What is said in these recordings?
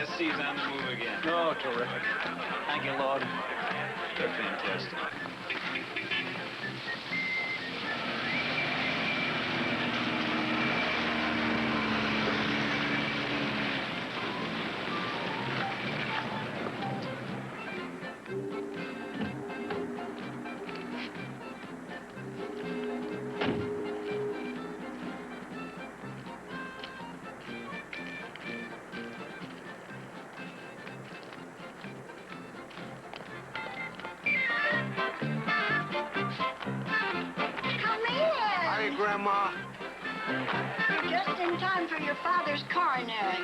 USC's on the move again. Oh, terrific. Thank you, Lord. They're fantastic. Grandma. You're just in time for your father's coronary.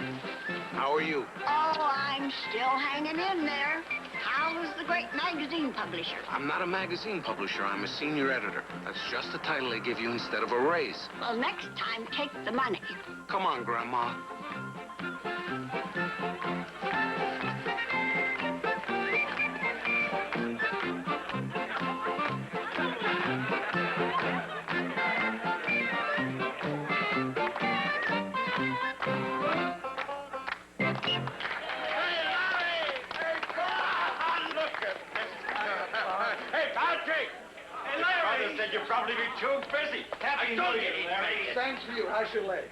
How are you? Oh, I'm still hanging in there. How's the great magazine publisher? I'm not a magazine publisher. I'm a senior editor. That's just the title they give you instead of a raise. Well, next time, take the money. Come on, Grandma. You'll probably be too busy. Happy New Year, Larry. Thanks for you. How's your leg?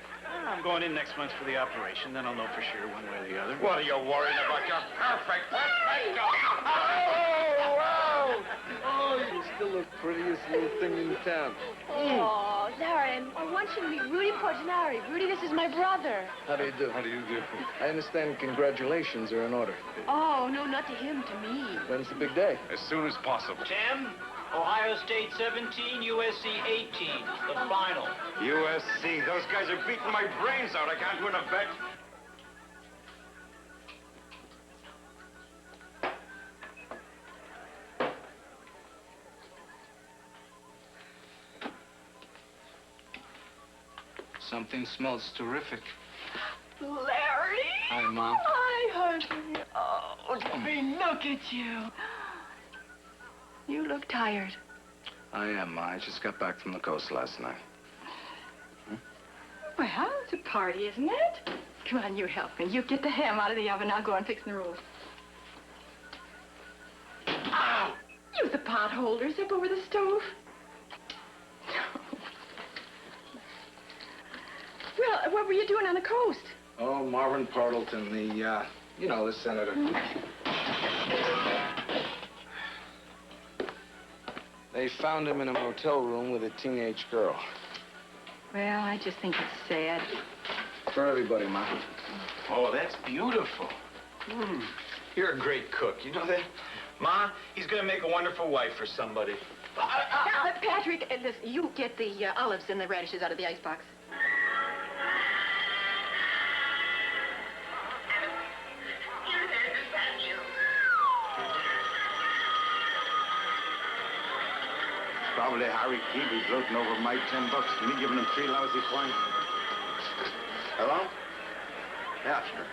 I'm going in next month for the operation. Then I'll know for sure one way or the other. What are you worried about? You're perfect. Oh, wow! Oh, you still look prettiest little thing in town. Oh, Larry, I want you to meet Rudy Portinari. Rudy, this is my brother. How do you do? How do you do? I understand congratulations are in order. Oh, no, not to him, to me. When's the big day? As soon as possible. Tim, Ohio State 17, USC 18. The final. USC. Those guys are beating my brains out. I can't win a bet. Something smells terrific. Larry! Hi, Mom. Hi, honey. Oh, Jimmy, look at you. You look tired. I am, Ma. I just got back from the coast last night. Well, it's a party, isn't it? Come on, you help me. You get the ham out of the oven. I'll go and fix the rolls. Ow! Use the pot holders up over the stove. Well, what were you doing on the coast? Oh, Marvin Partelton, the senator. They found him in a motel room with a teenage girl. Well, I just think it's sad. For everybody, Ma. Oh, that's beautiful. You're a great cook. You know that? Ma, he's going to make a wonderful wife for somebody. Patrick, listen, you get the olives and the radishes out of the icebox. Probably Harry Keegans gloating over my $10 to me giving him 3 lousy points. Hello? Yeah, sure.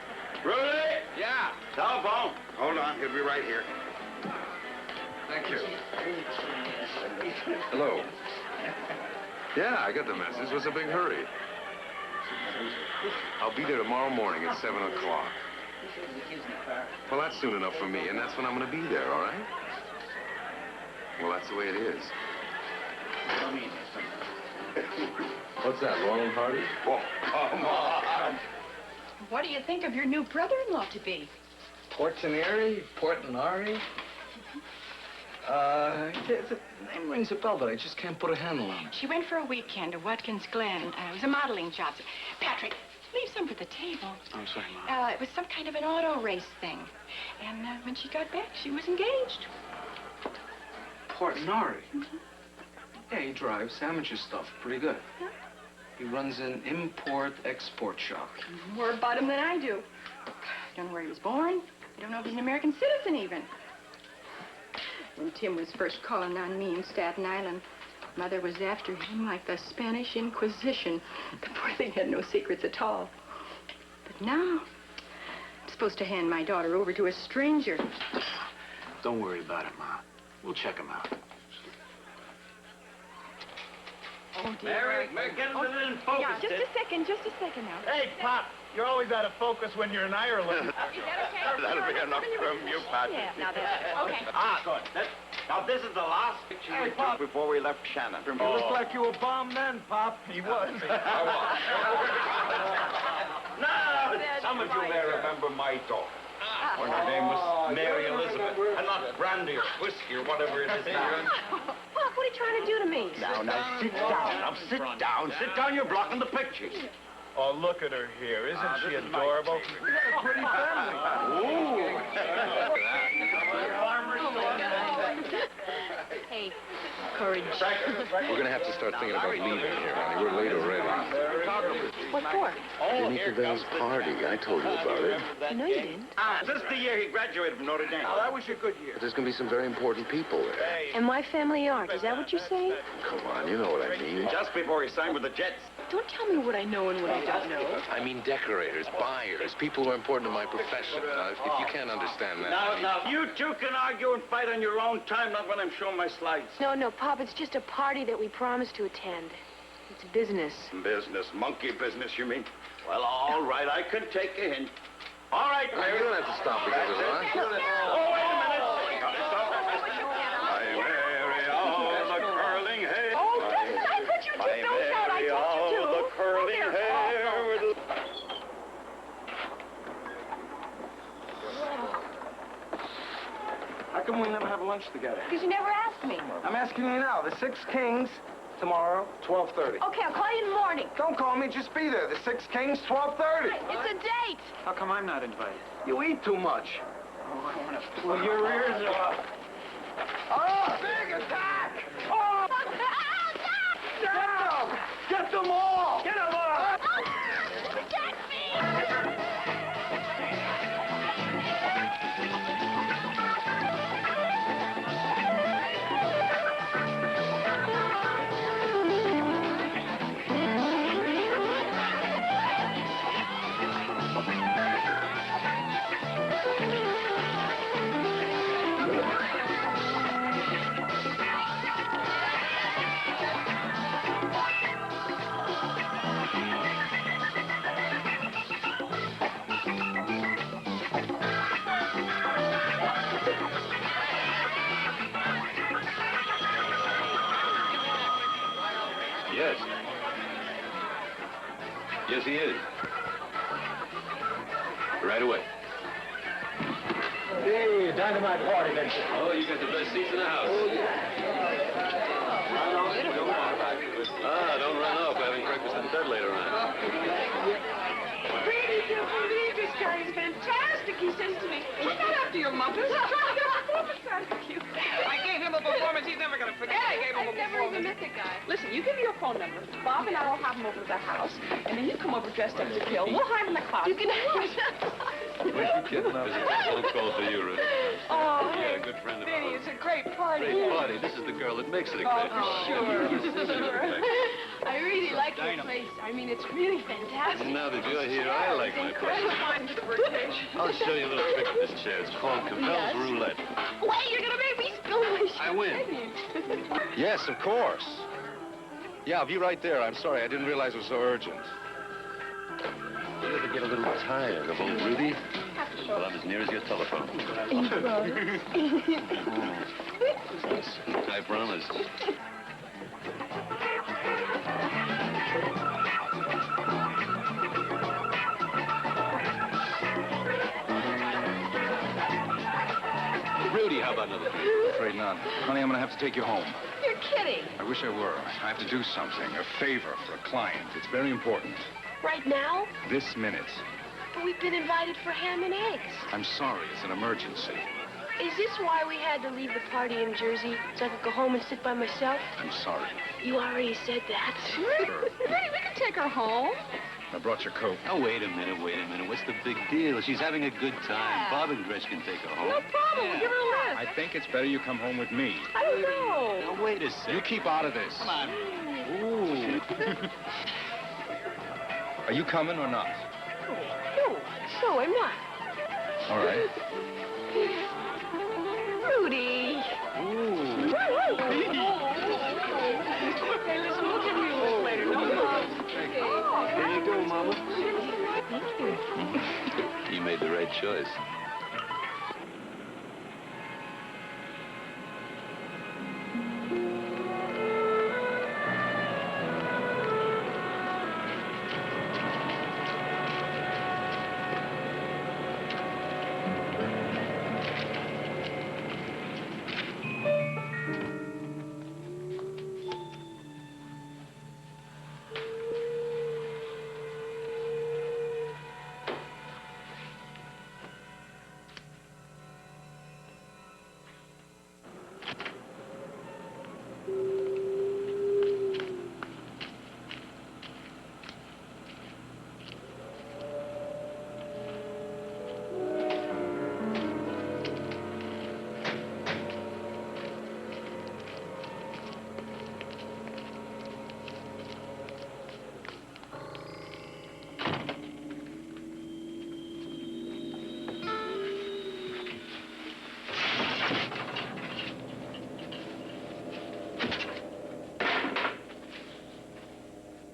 Rudy? Yeah. Telephone. Hold on, he'll be right here. Thank you. Hello. Yeah, I got the message. What's a big hurry? I'll be there tomorrow morning at 7 o'clock. Well, that's soon enough for me, and that's when I'm going to be there, all right? Well, that's the way it is. What's that, Laurel and Hardy? Oh, come on. What do you think of your new brother-in-law to be? Portinari? The name rings a bell, but I just can't put a handle on it. She went for a weekend to Watkins Glen. It was a modeling job. Patrick, leave some for the table. I'm sorry, Mom. It was some kind of an auto race thing. And when she got back, she was engaged. Portinari? Yeah, he drives amateur stuff. Pretty good. Yeah. He runs an import-export shop. More about him than I do. Don't know where he was born. I don't know if he's an American citizen, even. When Tim was first calling on me in Staten Island, Mother was after him like the Spanish Inquisition. The poor thing had no secrets at all. But now, I'm supposed to hand my daughter over to a stranger. Don't worry about it, Ma. We'll check him out. Oh, dear. Mary, we're getting a little focused. Yeah, just a second now. Hey, Pop, You're always out of focus when you're in Ireland. Is that okay? That'll be enough from you, Pat. Yeah, now that's okay. Ah, good. Now, this is the last picture we took before we left Shannon. You look like you were bombed then, Pop. He was. No, some of you may remember my daughter. When her name was Mary Elizabeth. And not brandy or whiskey or whatever it is now. Pop, what are you trying to do to me? Now, sit down. Now, sit down. Sit down. You're blocking the pictures. Oh, look at her here. Isn't she adorable? A pretty family. Hey, courage. We're gonna have to start thinking about leaving here, honey. We're late already. What for? Jimmy Keegans' party. I told you about it. No, you didn't. This is the year he graduated from Notre Dame. Oh, that was your good year. But there's gonna be some very important people there. And my family aren't. Is that what you're saying? Come on, you know what I mean. Just before he signed with the Jets. Don't tell me what I know and what I don't know. I mean decorators, buyers, people who are important to my profession. Now, if you can't understand that... Now, you two can argue and fight on your own time, not when I'm showing my slides. No, Pop, it's just a party that we promised to attend. It's business. Business, monkey business, you mean? Well, all right, I can take a hint. All right, Now, Mary. you don't have to stop because of us. Oh, wait a minute. I marry all the curling hair. Oh, I put you I marry all the curling hair. How come we never have lunch together? Because you never asked me. I'm asking you now. The Six Kings, tomorrow, 12:30. Okay, I'll call you in the morning. Don't call me, just be there. The Six Kings, 12:30. It's a date. How come I'm not invited? You eat too much. Well, your ears are up. Oh, big attack! Oh! Get them! Get them all! Get them all! Yes. Yes, he is. Right away. Hey, dynamite party, Vincent. Oh, you got the best seats in the house. Don't run off. Having breakfast in bed later on. Really do believe this guy is fantastic, he says to me. He's not after your muffins. He's trying to get a performance out of you. I gave him a performance he's never going to forget. I gave him a performance. I've never even met the guy. Listen, you give me your phone number. Bob and I will have him over to the house, and then you come over dressed up to kill. We'll hide in the closet. You can have Where's your kid? This is a phone call for you, Ruth. Oh, Yeah, good friend of Vinny, ours. it's a great party. Great party. This is the girl that makes it a great party. Sure. I really like your place. I mean, it's really fantastic. Now that you're here, I like my place. Fine for the birthday. I'll show you a little trick with this chair. It's called Cabell's Roulette. Wait, you're gonna make me spill my I win. Yes, of course. Yeah, I'll be right there. I'm sorry. I didn't realize it was so urgent. You ever get a little tired of old Rudy? Well, I'm as near as your telephone. I promise. Rudy, how about another drink? Afraid not. Honey, I'm gonna have to take you home. You're kidding. I wish I were. I have to do something, a favor for a client. It's very important. Right now? This minute. But we've been invited for ham and eggs. I'm sorry, it's an emergency. Is this why we had to leave the party in Jersey? So I could go home and sit by myself? I'm sorry. You already said that. Sure. Vinny, we can take her home. I brought your coat. Oh, wait a minute. What's the big deal? She's having a good time. Bob and Gretch can take her home. No problem. We'll give her a lift. I think it's better you come home with me. I don't know. Now, wait a second. You keep out of this. Come on. Ooh. Are you coming or not? No, I'm not. All right. Rudy. Ooh. Hey, listen, we'll give you a lift later. No problem. Okay. There you go, Mama. You made the right choice.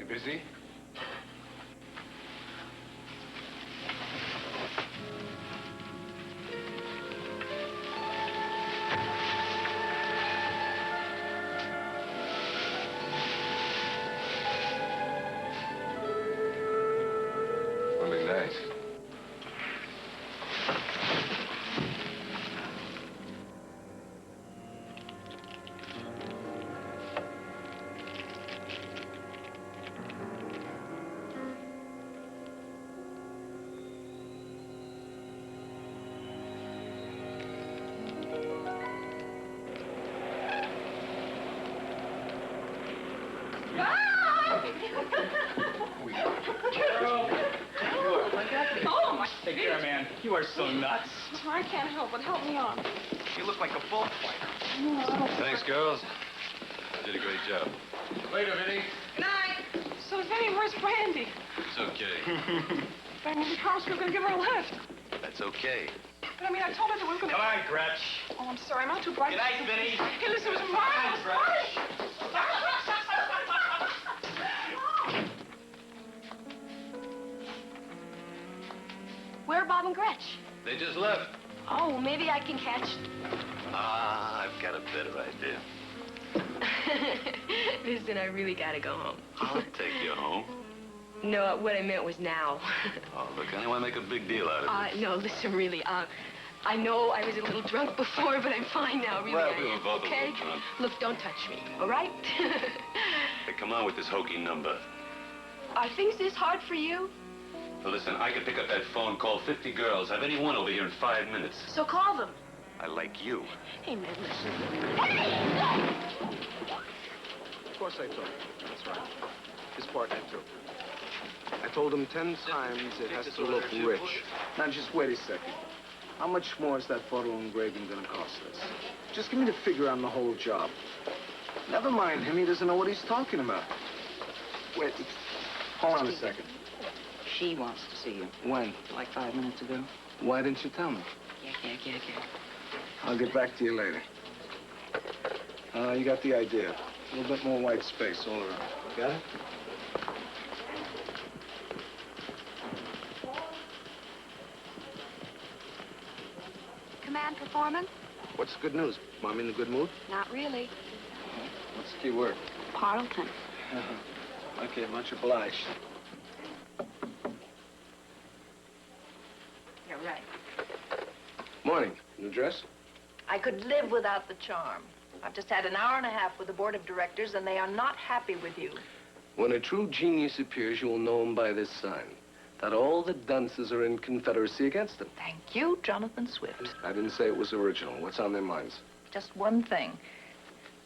Busy? Really nice. Oh, my Take care, man. You are so nuts. I can't help it. Help me on. You look like a bullfighter. Thanks, girls. You did a great job. Later, Vinny. Good night. So, Vinny, where's Brandy? It's okay. I mean, the car's going to give her a lift. That's okay. But, I mean, I told her that we were going to... Come on, Gretch. Oh, I'm sorry. I'm not too bright. Good night, Vinny. Hey, listen, it was a marvelous party. Where are Bob and Gretch? They just left. Oh, maybe I can catch... I've got a better idea. Listen, I really gotta go home. I'll take you home. No, what I meant was now. Oh, look, I don't want to make a big deal out of it. No, listen, really, I know I was a little drunk before, but I'm fine now, really. Well, I we were am, both a okay? little drunk. Look, don't touch me, all right? Hey, come on with this hokey number. Are things this hard for you? Now, listen, I could pick up that phone, call 50 girls, have any one over here in 5 minutes. So call them. I like you. Hey, man, listen. Of course I told him. That's right. His partner, too. I told him 10 times it has to look rich. Now, just wait a second. How much more is that photo engraving gonna cost us? Just give me the figure on the whole job. Never mind him. He doesn't know what he's talking about. Wait. Hold on a second. She wants to see you. When? Like 5 minutes ago. Why didn't you tell me? Yeah. I'll get back to you later. You got the idea. A little bit more white space all around. Got it? Command performance? What's the good news? Mom in a good mood? Not really. What's the key word? Parleton. Okay, much obliged. You're right. Morning. New dress? I could live without the charm. I've just had an hour and a half with the board of directors, and they are not happy with you. When a true genius appears, you will know him by this sign. That all the dunces are in confederacy against him. Thank you, Jonathan Swift. I didn't say it was original. What's on their minds? Just one thing.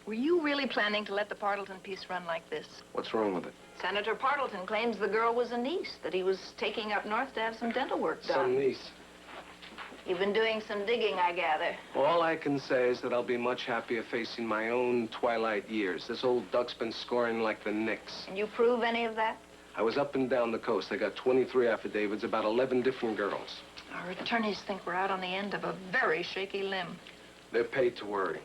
Were you really planning to let the Parleton piece run like this? What's wrong with it? Senator Parleton claims the girl was a niece, that he was taking up north to have some dental work done. Some niece. You've been doing some digging, I gather. All I can say is that I'll be much happier facing my own twilight years. This old duck's been scoring like the Knicks. Can you prove any of that? I was up and down the coast. I got 23 affidavits, about 11 different girls. Our attorneys think we're out on the end of a very shaky limb. They're paid to worry.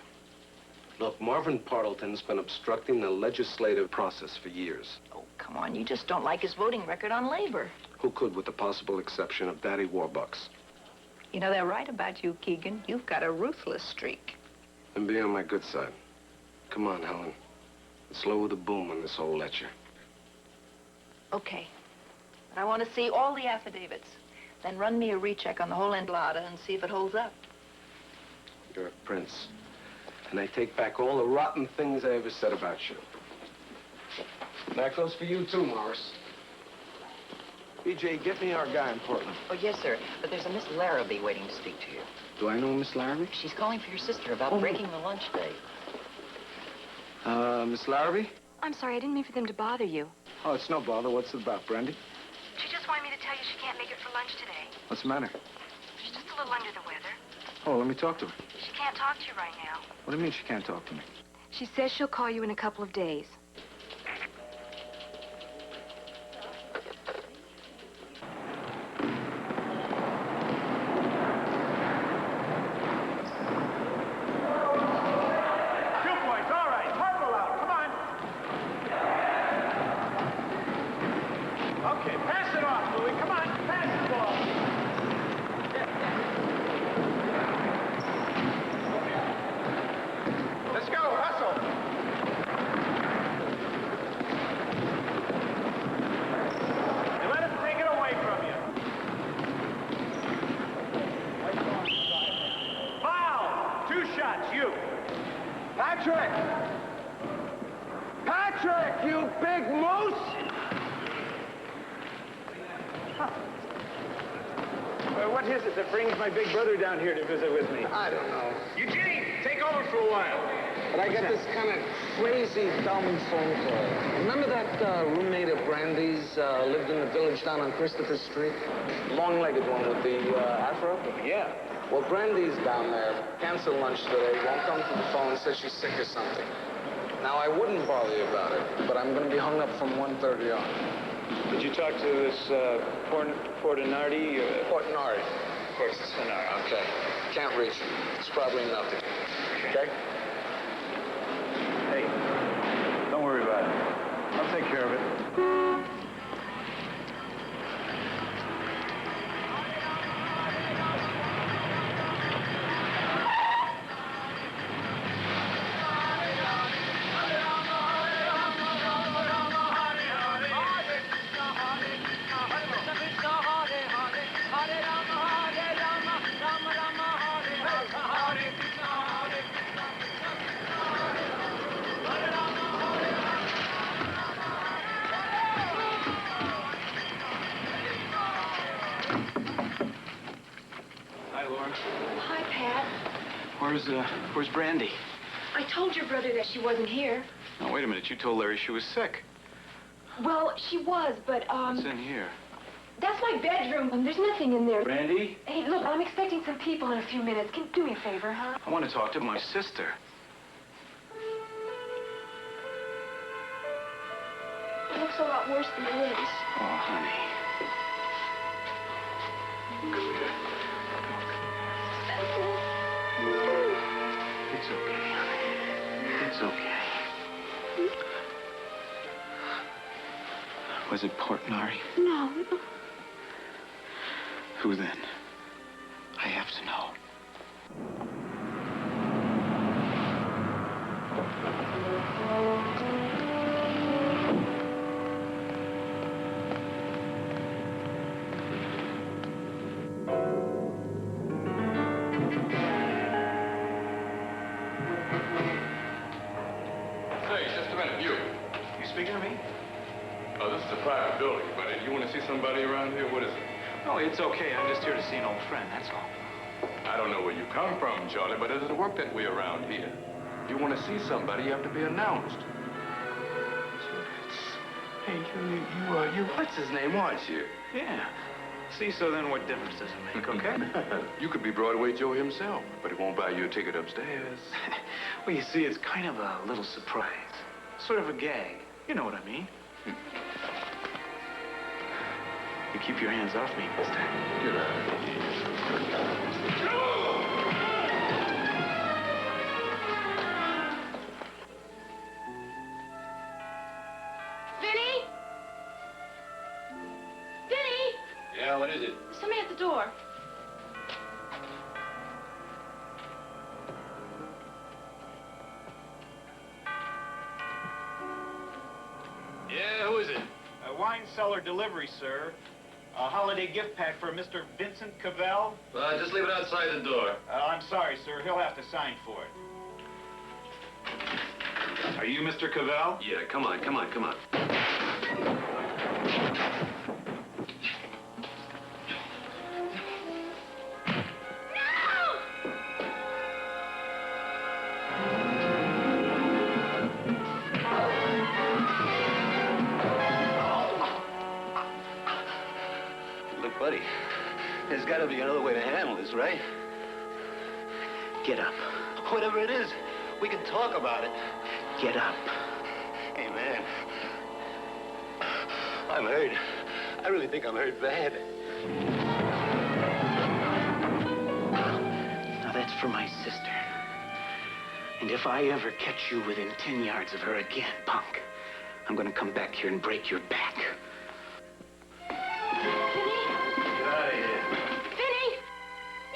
Look, Marvin Parleton's been obstructing the legislative process for years. Oh, Come on, you just don't like his voting record on labor. Who could, with the possible exception of Daddy Warbucks? You know, they're right about you, Keegan. You've got a ruthless streak. And be on my good side. Come on, Helen. Let's lower the boom on this whole lecture. Okay. But I want to see all the affidavits. Then run me a recheck on the whole enchilada and see if it holds up. You're a prince. And I take back all the rotten things I ever said about you. That goes for you, too, Morris. BJ, get me our guy in Portland. Oh, yes, sir. But there's a Miss Larrabee waiting to speak to you. Do I know Miss Larrabee? She's calling for your sister about breaking the lunch date. Miss Larrabee? I'm sorry, I didn't mean for them to bother you. Oh, it's no bother. What's it about, Brandy? She just wanted me to tell you she can't make it for lunch today. What's the matter? She's just a little under the weather. Oh, let me talk to her. She can't talk to you right now. What do you mean she can't talk to me? She says she'll call you in a couple of days. Patrick, you big moose! What is it that brings my big brother down here to visit with me? I don't know. Eugene, take over for a while. But I got this kind of crazy, dumb phone call. Remember that roommate of Brandy's lived in the village down on Christopher Street? Long-legged one with the afro? Yeah. Well, Brandy's down there. Canceled lunch today. Won't come to the phone. Says she's sick or something. Now, I wouldn't bother you about it, but I'm going to be hung up from 1:30 on. Did you talk to this Portinardi? Portinari. Of course, it's Portinari. Okay. Can't reach him. It's probably nothing. Okay? Hey, don't worry about it. I'll take care of it. Hi, Pat. Where's Brandy? I told your brother that she wasn't here. Now, wait a minute. You told Larry she was sick. Well, she was, but, What's in here? that's my bedroom. There's nothing in there. Brandy? Hey, look, I'm expecting some people in a few minutes. Can you do me a favor, huh? I want to talk to my sister. It looks a lot worse than it is. Oh, honey. Come here. It's okay, honey. It's okay. Was it Portinari? No. Who then? I have to know. Say, just a minute, you. You speaking to me? Oh, this is a private building, but if you want to see somebody around here, what is it? No, it's okay. I'm just here to see an old friend, that's all. I don't know where you come from, Charlie, but it doesn't work that way around here. If you want to see somebody, you have to be announced. Hey, you, what's his name, was you? Yeah. See, so then what difference does it make, okay? You could be Broadway Joe himself, but he won't buy you a ticket upstairs. Well, you see, it's kind of a little surprise. Sort of a gag. You know what I mean. You keep your hands off me, mister. Get out of here. Vinny? wine cellar delivery, sir. A holiday gift pack for Mr. Vincent Cavell. Just leave it outside the door. I'm sorry, sir. He'll have to sign for it. Are you Mr. Cavell? Yeah, come on. Look, buddy, there's got to be another way to handle this, right? Get up. Whatever it is, we can talk about it. Get up. Hey, man. I'm hurt. I really think I'm hurt bad. Now, that's for my sister. And if I ever catch you within 10 yards of her again, punk, I'm gonna come back here and break your back. Get out of here. Vinny!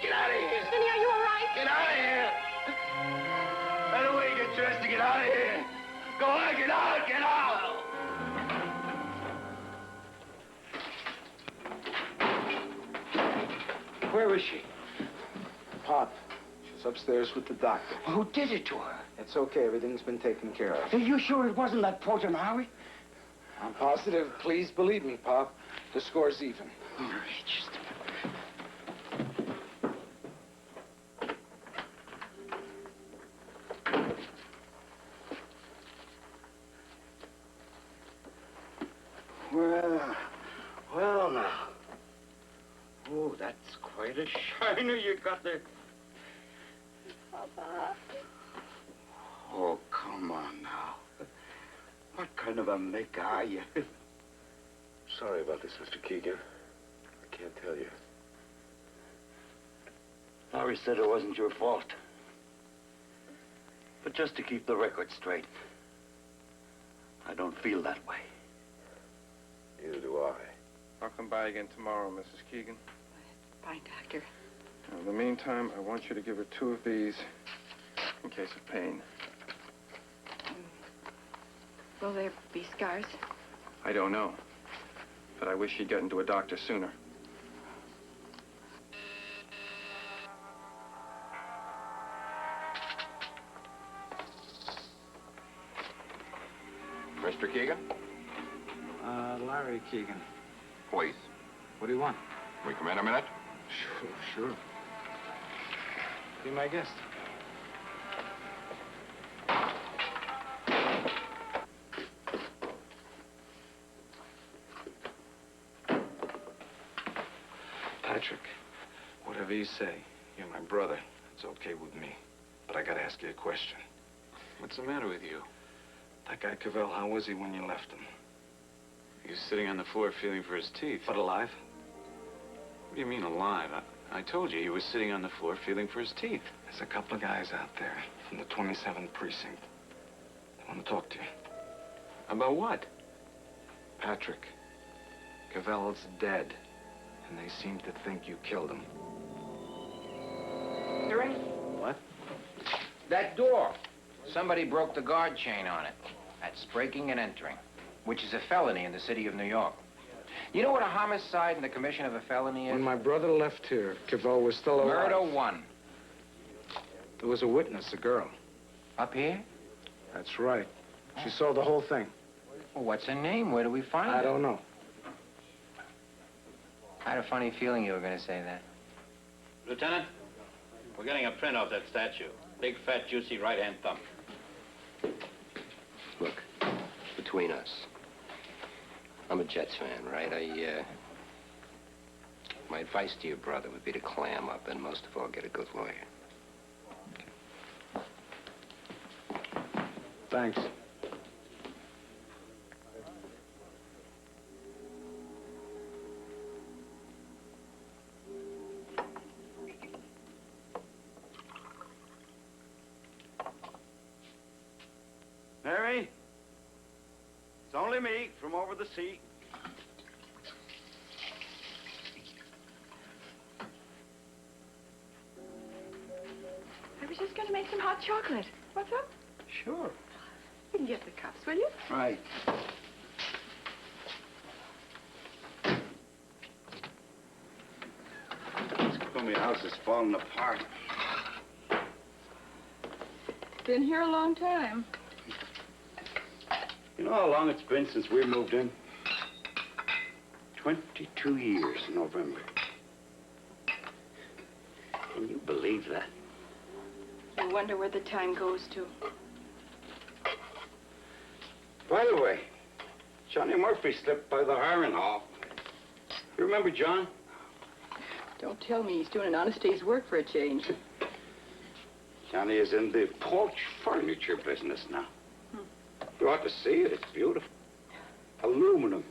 Get out of here. Vinny, are you all right? Get out of here. Right away, get dressed to get out of here. Go on, get out, get out. Where is she? Pop. She's upstairs with the doctor. Who did it to her? It's okay. Everything's been taken care of. Are you sure it wasn't that Porter Maui? I'm positive. Please believe me, Pop. The score's even. All right, just a minute. Well now. Oh, that's quite a shiner you got there. Papa. Oh, come on now. What kind of a maker are you? Sorry about this, Mr. Keegan. I can't tell you. Laurie said it wasn't your fault. But just to keep the record straight, I don't feel that way. Neither do I. I'll come by again tomorrow, Mrs. Keegan. Bye, Doctor. In the meantime, I want you to give her 2 of these in case of pain. Will there be scars? I don't know, but I wish she'd gotten to a doctor sooner. Mr. Keegan? Larry Keegan. Please. What do you want? Can we come in a minute? Sure. Be my guest. Patrick, whatever you say, you're my brother. It's okay with me. But I gotta ask you a question. What's the matter with you? That guy Cavell, how was he when you left him? He was sitting on the floor feeling for his teeth. But alive? What do you mean alive? I told you he was sitting on the floor feeling for his teeth. There's a couple of guys out there from the 27th precinct. They want to talk to you. About what? Patrick, Cavell's dead, and they seem to think you killed him. Hearing? What? That door. Somebody broke the guard chain on it. That's breaking and entering, which is a felony in the city of New York. You know what a homicide and the commission of a felony is? When my brother left here, Cavell was still alive. Murder 1. There was a witness, a girl. Up here? That's right. She saw the whole thing. Well, what's her name? Where do we find her? I don't know. I had a funny feeling you were going to say that. Lieutenant, we're getting a print of that statue. Big, fat, juicy right-hand thumb. Look, between us, I'm a Jets fan, right? My advice to your brother would be to clam up and most of all get a good lawyer. Thanks. Mary? It's only me from over the sea. I was just going to make some hot chocolate. What's up? Sure. You can get the cups, will you? Right. my house is falling apart. Been here a long time. You know how long it's been since we moved in? 22 years in November. Can you believe that? I wonder where the time goes to. By the way, Johnny Murphy slipped by the hiring hall. You remember John? Don't tell me he's doing an honest day's work for a change. Johnny is in the porch furniture business now. You ought to see it. It's beautiful. Aluminum.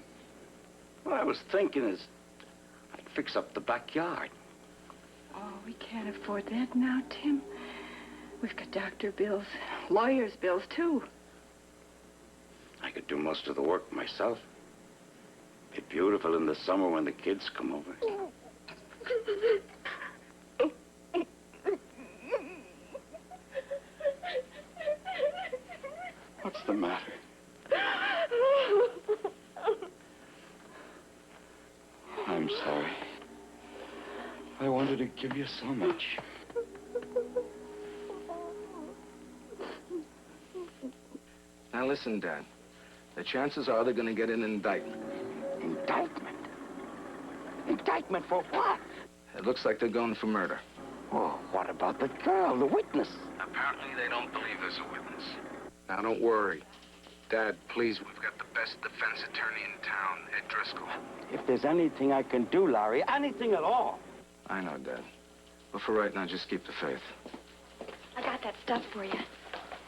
What I was thinking is I'd fix up the backyard. Oh, we can't afford that now, Tim. We've got doctor bills, lawyers' bills, too. I could do most of the work myself. Be beautiful in the summer when the kids come over. What's the matter? I'm sorry. I wanted to give you so much. Now listen, Dad. The chances are they're going to get an indictment. Indictment? Indictment for what? It looks like they're going for murder. Oh, what about the girl, the witness? Apparently they don't believe there's a witness. Now don't worry. Dad, please, we've got the best defense attorney in town, Ed Driscoll. If there's anything I can do, Larry, anything at all. I know, Dad. But for right now, just keep the faith. I got that stuff for you.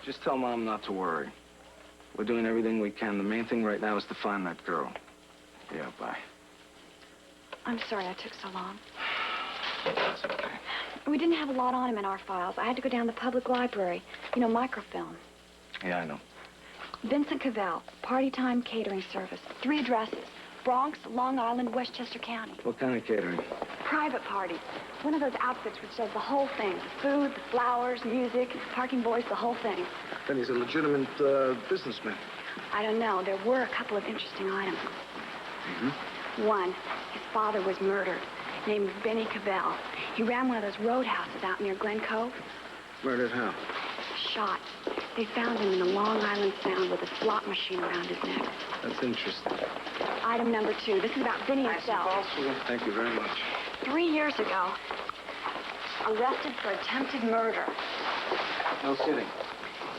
Just tell Mom not to worry. We're doing everything we can. The main thing right now is to find that girl. Yeah, bye. I'm sorry I took so long. That's okay. We didn't have a lot on him in our files. I had to go down to the public library. You know, microfilm. Yeah, I know. Vincent Cavell, Party Time Catering Service. 3 addresses. Bronx, Long Island, Westchester County. What kind of catering? Private parties. One of those outfits which does the whole thing. The food, the flowers, music, parking boys, the whole thing. Then he's a legitimate businessman. I don't know. There were a couple of interesting items. One, his father was murdered. Named Benny Cavell. He ran one of those roadhouses out near Glen Cove. Murdered how? Shot. They found him in the Long Island Sound with a slot machine around his neck. That's interesting. Item number 2. This is about Benny himself. Thank you very much. 3 years ago, arrested for attempted murder. No kidding.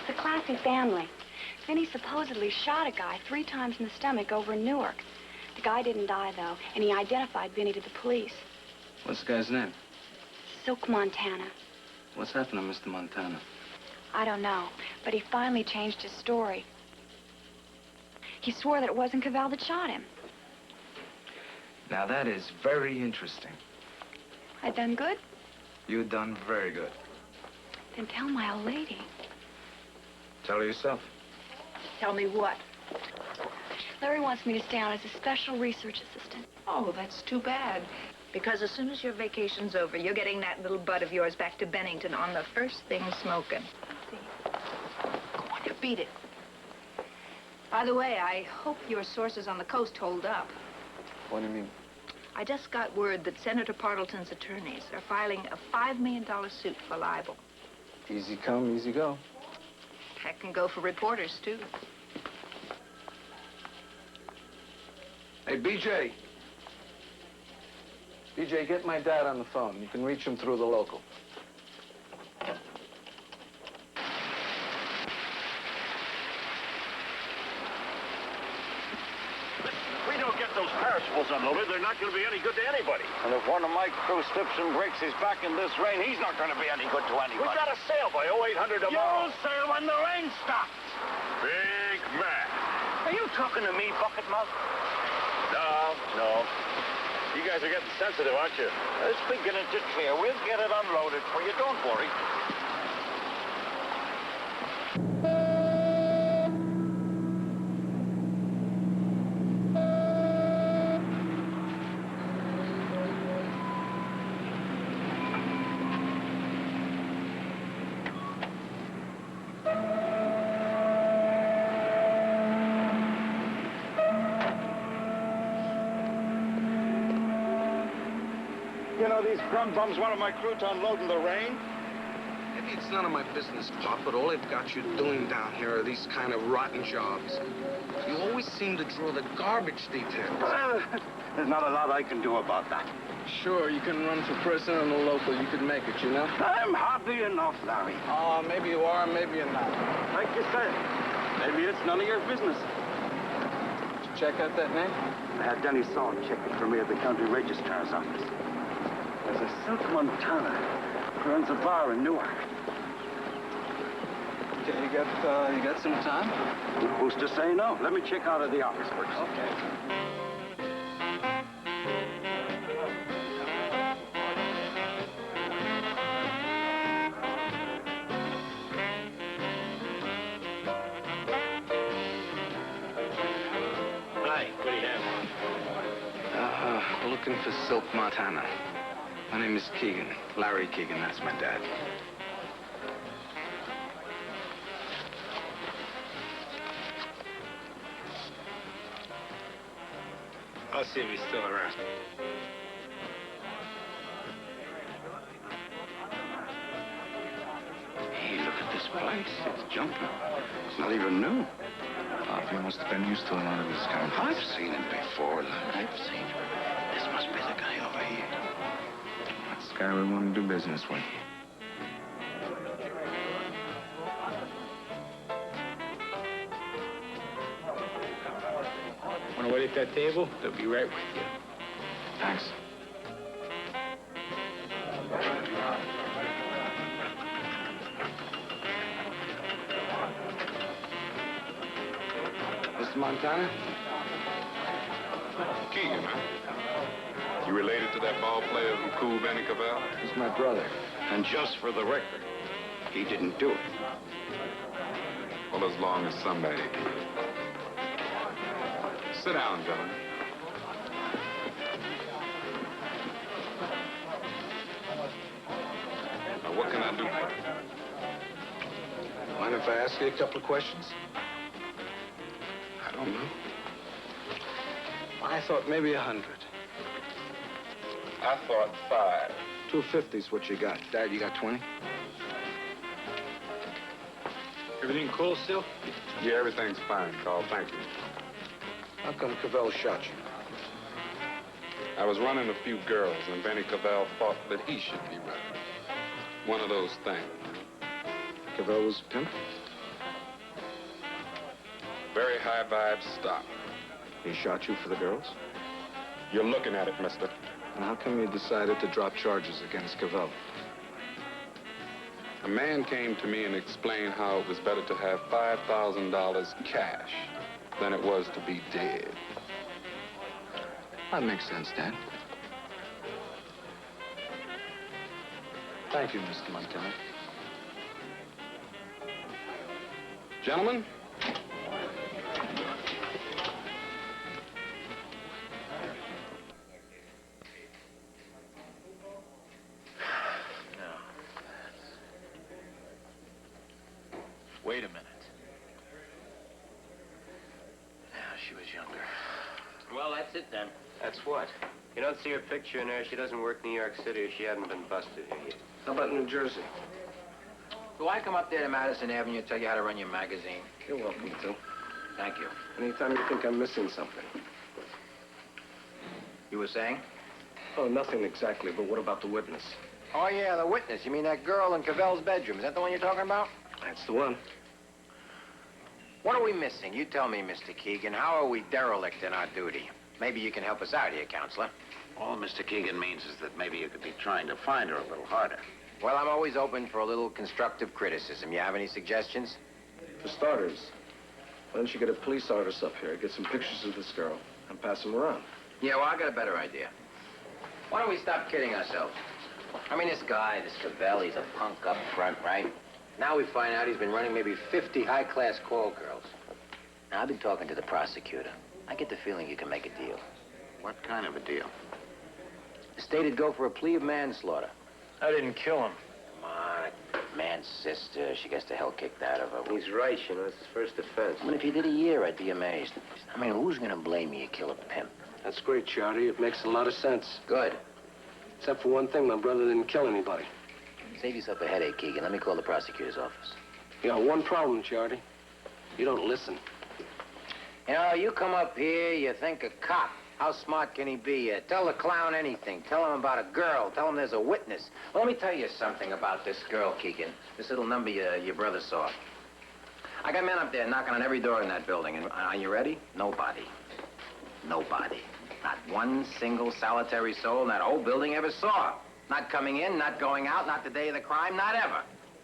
It's a classy family. Benny supposedly shot a guy 3 times in the stomach over in Newark. The guy didn't die, though, and he identified Benny to the police. What's the guy's name? Silk Montana. What's happened to Mr. Montana? I don't know, but he finally changed his story. He swore that it wasn't Cavell that shot him. Now, that is very interesting. I done good? You've done very good. Then tell my old lady. Tell her yourself. Tell me what? Larry wants me to stay on as a special research assistant. Oh, that's too bad. Because as soon as your vacation's over, you're getting that little bud of yours back to Bennington on the first thing smoking. See? Go on, you beat it. By the way, I hope your sources on the coast hold up. What do you mean? I just got word that Senator Partington's attorneys are filing a $5 million suit for libel. Easy come, easy go. That can go for reporters, too. Hey, BJ. BJ, get my dad on the phone. You can reach him through the local. If we don't get those perishables unloaded, they're not going to be any good to anybody. And if one of my crew slips and breaks his back in this rain, he's not going to be any good to anybody. We got to sail by 0800 tomorrow. You'll sail when the rain stops. Big man. Are you talking to me, bucket mouth? No. You guys are getting sensitive, aren't you? It's beginning to clear. We'll get it unloaded for you. Don't worry. tell these crumb bums wanted my crew to unload in the rain? Maybe it's none of my business, Pop, but all they've got you doing down here are these kind of rotten jobs. You always seem to draw the garbage details. Well, there's not a lot I can do about that. Sure, you can run for president in the local. You could make it, you know? I'm happy enough, Larry. Oh, maybe you are, maybe you're not. Like you said, maybe it's none of your business. Did you check out that name? I had Denny Saul check it for me at the county registrar's office. There's a Silk Montana who runs a bar in Newark. Okay, you got some time? Who's to say no? Let me check out of the office first. Okay. Hi, what do you have? We're looking for Silk Montana. My name is Keegan. Larry Keegan, that's my dad. I'll see if he's still around. Hey, look at this place. It's jumping. It's not even new. Pop, you must have been used to a lot of this kind of... I've seen him before, Larry. I've seen him. This must be the guy over here. That's the guy we want to do business with. Want to wait at that table? They'll be right with you. Thanks. Mr. Montana? Keegan, huh? You related to that ball player who cooled Benny Cavell? He's my brother. And just for the record, he didn't do it. Well, as long as somebody did. Sit down, gentlemen. Now, what can I do for you? Mind if I ask you a couple of questions? I don't know. I thought maybe 100. I thought 5. 250's what you got. Dad, you got 20? Everything cool still? Yeah, everything's fine, Carl. Thank you. How come Cavell shot you? I was running a few girls, and Benny Cavell thought that he should be running. One of those things. Cavell was a pimp? Very high vibe stock. He shot you for the girls? You're looking at it, mister. And how come you decided to drop charges against Cavell? A man came to me and explained how it was better to have $5,000 cash than it was to be dead. That makes sense, Dad. Thank you, Mr. Montana. Gentlemen, Wait a minute. Yeah, she was younger. Well, that's it then. That's what? You don't see her picture in there. She doesn't work in New York City or she hadn't been busted here yet. How about New Jersey? Do I come up there to Madison Avenue and tell you how to run your magazine? You're welcome to. Thank you. Anytime you think I'm missing something. You were saying? Oh, nothing exactly, but what about the witness? Oh, yeah, the witness. You mean that girl in Cavell's bedroom. Is that the one you're talking about? That's the one. What are we missing? You tell me, Mr. Keegan. How are we derelict in our duty? Maybe you can help us out here, Counselor. All Mr. Keegan means is that maybe you could be trying to find her a little harder. Well, I'm always open for a little constructive criticism. You have any suggestions? For starters, why don't you get a police artist up here, get some pictures of this girl, and pass them around? Yeah, well, I got a better idea. Why don't we stop kidding ourselves? I mean, this guy, this Cavell, he's a punk up front, right? Now we find out he's been running maybe 50 high-class call girls. Now, I've been talking to the prosecutor. I get the feeling you can make a deal. What kind of a deal? The state'd go for a plea of manslaughter. I didn't kill him. Come on, man's sister. She gets the hell kicked out of her. He's right, you know. It's his first offense. I mean, if you did a year, I'd be amazed. I mean, who's gonna blame you kill a pimp? That's great, Charlie. It makes a lot of sense. Good. Except for one thing, my brother didn't kill anybody. Save yourself a headache, Keegan. Let me call the prosecutor's office. You got one problem, Charlie. You don't listen. You know, you come up here, you think a cop. How smart can he be? Tell the clown anything. Tell him about a girl. Tell him there's a witness. Well, let me tell you something about this girl, Keegan. This little number your brother saw. I got men up there knocking on every door in that building. And are you ready? Nobody. Nobody. Not one single solitary soul in that whole building ever saw her. Not coming in, not going out, not the day of the crime, not ever.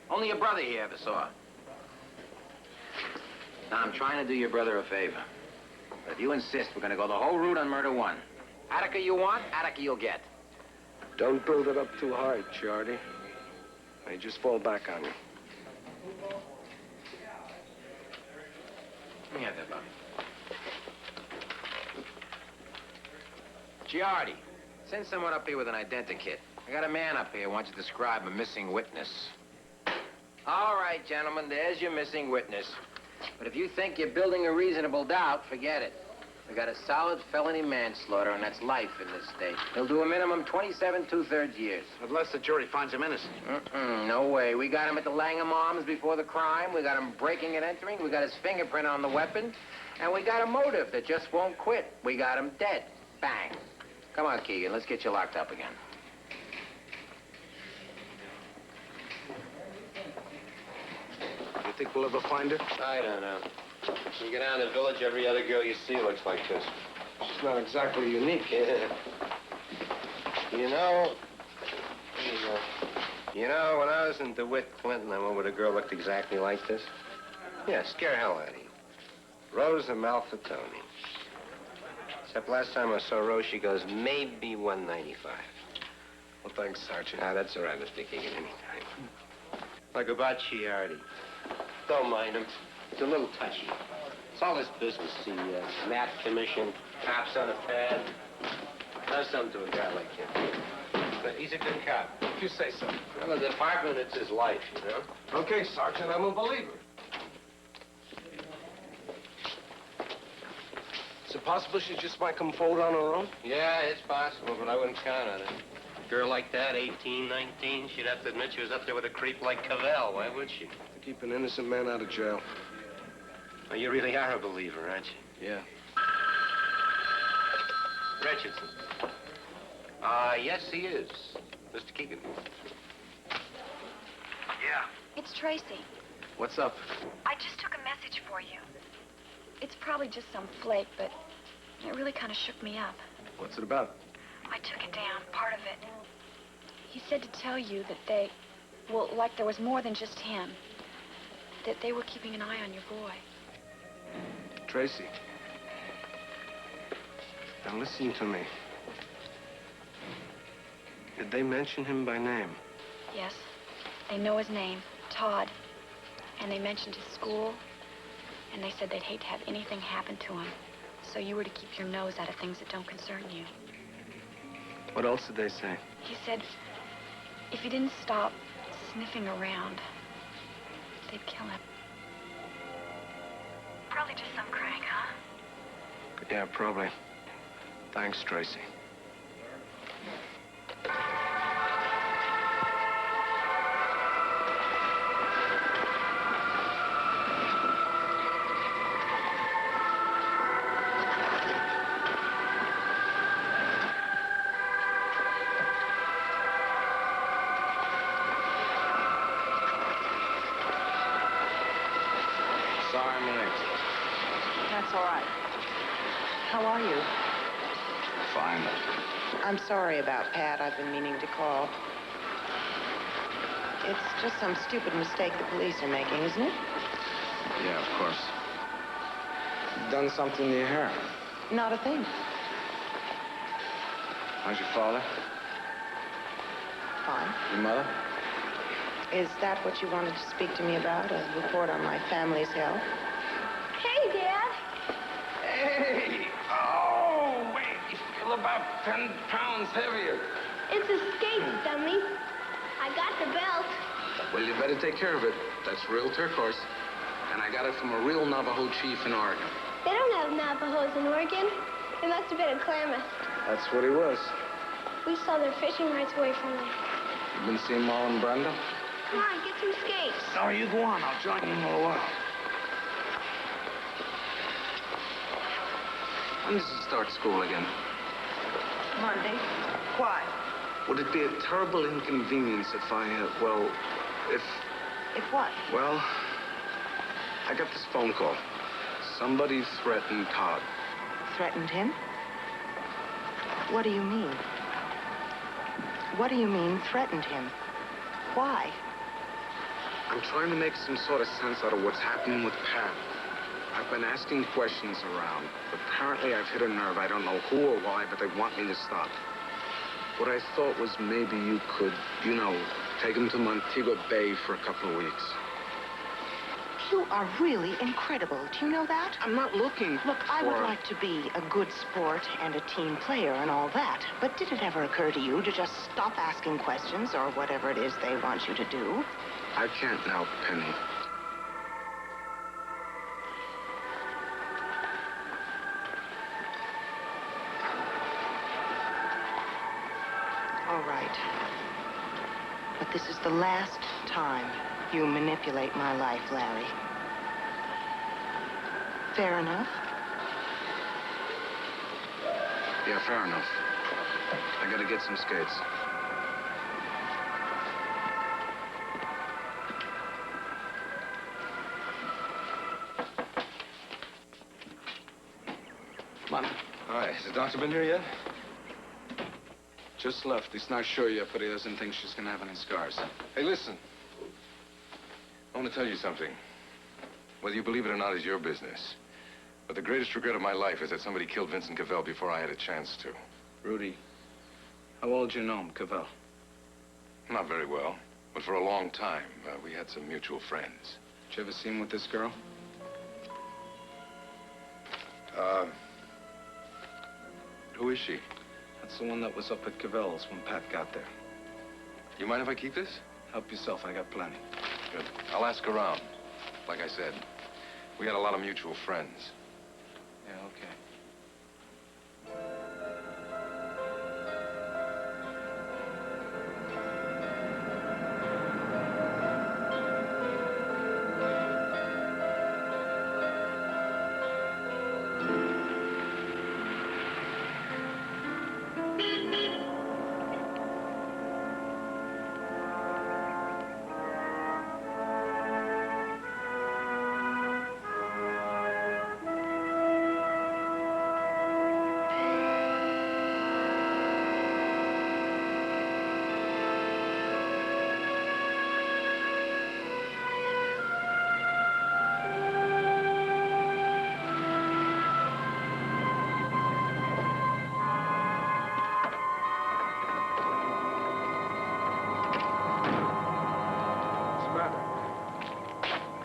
Only your brother here ever saw her. Now, I'm trying to do your brother a favor. But if you insist, we're going to go the whole route on murder one. Attica you want, Attica you'll get. Don't build it up too hard, Charlie. May just fall back on you. Let me have that, Bob. Giardi, send someone up here with an identikit. I got a man up here who wants to describe a missing witness. All right, gentlemen, there's your missing witness. But if you think you're building a reasonable doubt, forget it. We got a solid felony manslaughter, and that's life in this state. He'll do a minimum 27 2/3 years. Unless the jury finds him innocent. No way. We got him at the Langham Arms before the crime. We got him breaking and entering. We got his fingerprint on the weapon. And we got a motive that just won't quit. We got him dead. Bang. Come on, Keegan. Let's get you locked up again. You think we'll ever find her? I don't know. You go down the village, every other girl you see looks like this. She's not exactly unique. You know, when I was in DeWitt, Clinton, I went with a girl who looked exactly like this. Yeah, scare hell out of you. Rose Amalfitoni. Except last time I saw Rose, she goes, maybe 195. Well, thanks, Sergeant. Ah, that's all right, Mr. Keegan, anytime. Like about Giardi. Don't mind him. It's a little touchy. It's all this business, the Nat Commission, cops on a pad. Does something to a guy like him. But he's a good cop. If you say so. Well, the department, it's his life, you know? Okay, Sergeant, I'm a believer. Is it possible she just might come forward on her own? Yeah, it's possible, but I wouldn't count on it. A girl like that, 18, 19, she'd have to admit she was up there with a creep like Cavell. Why would she? To keep an innocent man out of jail. Well, you really are a believer, aren't you? Yeah. Richardson. Yes, he is. Mr. Keegan. Yeah. It's Tracy. What's up? I just took a message for you. It's probably just some flake, but it really kind of shook me up. What's it about? I took it down, part of it. He said to tell you that they, well, like there was more than just him. That they were keeping an eye on your boy. Tracy. Now listen to me. Did they mention him by name? Yes. They know his name, Todd. And they mentioned his school. And they said they'd hate to have anything happen to him. So you were to keep your nose out of things that don't concern you. What else did they say? He said if he didn't stop sniffing around, they'd kill him. Probably just some crank, huh? Yeah, probably. Thanks, Tracy. That's all right. How are you? Fine. I'm sorry about Pat. I've been meaning to call. It's just some stupid mistake the police are making, isn't it? Yeah, of course. Done something to your hair? Not a thing. How's your father? Fine. Your mother? Is that what you wanted to speak to me about? A report on my family's health? Hey, Dad. Hey! Oh, wait. You feel about 10 pounds heavier. It's a skate, dummy. I got the belt. Well, you better take care of it. That's real turquoise. And I got it from a real Navajo chief in Oregon. They don't have Navajos in Oregon. It must have been a Klamath. That's what he was. We saw their fishing rights away from them. You been seeing Ma and Brenda? Come on, get some skates. No, you go on. I'll join you in a little while. When does it start school again? Monday. Why? Would it be a terrible inconvenience if I, if... If what? Well, I got this phone call. Somebody threatened Todd. Threatened him? What do you mean? What do you mean, threatened him? Why? I'm trying to make some sort of sense out of what's happening with Pat. I've been asking questions around. Apparently, I've hit a nerve. I don't know who or why, but they want me to stop. What I thought was maybe you could, take him to Montego Bay for a couple of weeks. You are really incredible. Do you know that? I'm not looking Look, I would like to be a good sport and a team player and all that. But did it ever occur to you to just stop asking questions or whatever it is they want you to do? I can't now, Penny. All right. But this is the last time you manipulate my life, Larry. Fair enough? Yeah, fair enough. I gotta get some skates. Come on. Hi, has the doctor been here yet? Just left. He's not sure yet, but he doesn't think she's gonna have any scars. Hey, listen. I want to tell you something. Whether you believe it or not is your business. But the greatest regret of my life is that somebody killed Vincent Cavell before I had a chance to. Rudy, how well did you know him, Cavell? Not very well, but for a long time. We had some mutual friends. Did you ever see him with this girl? Who is she? That's the one that was up at Cavell's when Pat got there. You mind if I keep this? Help yourself, I got plenty. Good. I'll ask around. Like I said, we had a lot of mutual friends. Yeah, okay.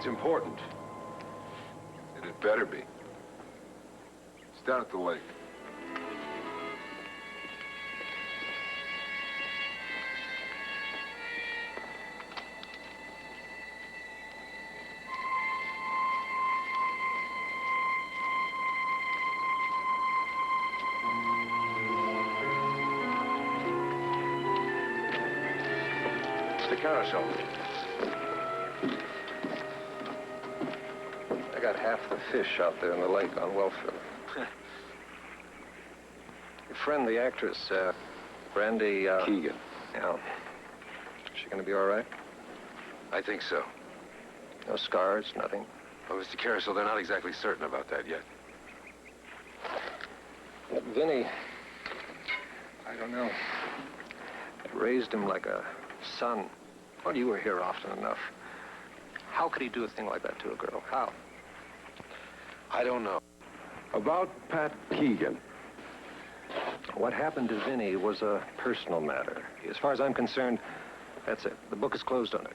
Important. And it better be. It's down at the lake. The carousel. I got half the fish out there in the lake on welfare. Your friend, the actress, Brandy, Keegan. Yeah. Is she gonna be all right? I think so. No scars, nothing? Well, Mr. Carousel, they're not exactly certain about that yet. But Vinny, I don't know. I raised him like a son. Well, you were here often enough. How could he do a thing like that to a girl? How? I don't know. About Pat Keegan. What happened to Vinny was a personal matter. As far as I'm concerned, that's it. The book is closed on it.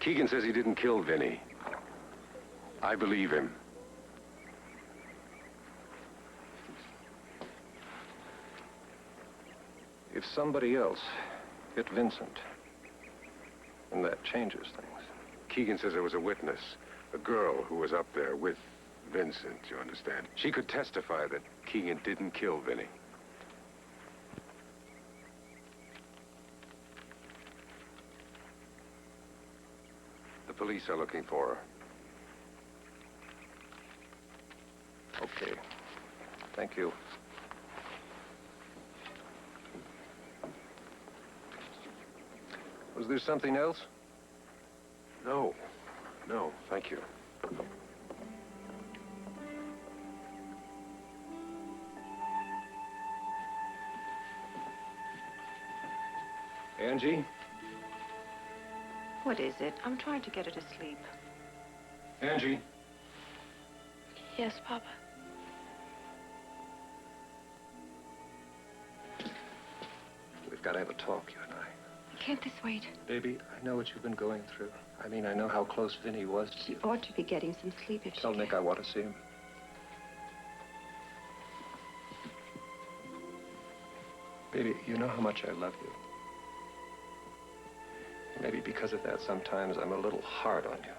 Keegan says he didn't kill Vinny. I believe him. If somebody else hit Vincent, then that changes things. Keegan says there was a witness, a girl who was up there with Vincent, you understand? She could testify that Keegan didn't kill Vinny. police are looking for her. Okay. Thank you. Was there something else? No. No, thank you. Angie? What is it? I'm trying to get her to sleep. Angie? Yes, Papa. We've got to have a talk, you and I. Can't this wait? Baby, I know what you've been going through. I mean, I know how close Vinny was to She you. ought to be getting some sleep if she Tell Nick I want to see him. Baby, you know how much I love you. Maybe because of that, sometimes I'm a little hard on you.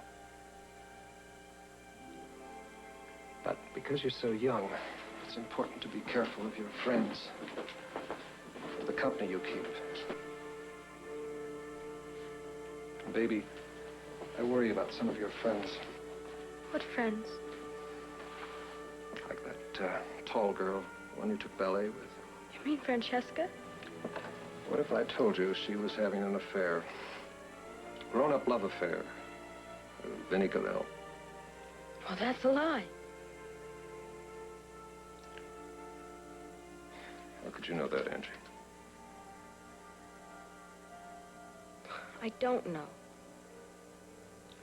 But because you're so young, it's important to be careful of your friends, of the company you keep. And baby, I worry about some of your friends. What friends? Like that tall girl, the one you took ballet with. You mean Francesca? What if I told you she was having an affair? Grown-up love affair. With Vinny Cavell. Well, that's a lie. How could you know that, Angie? I don't know.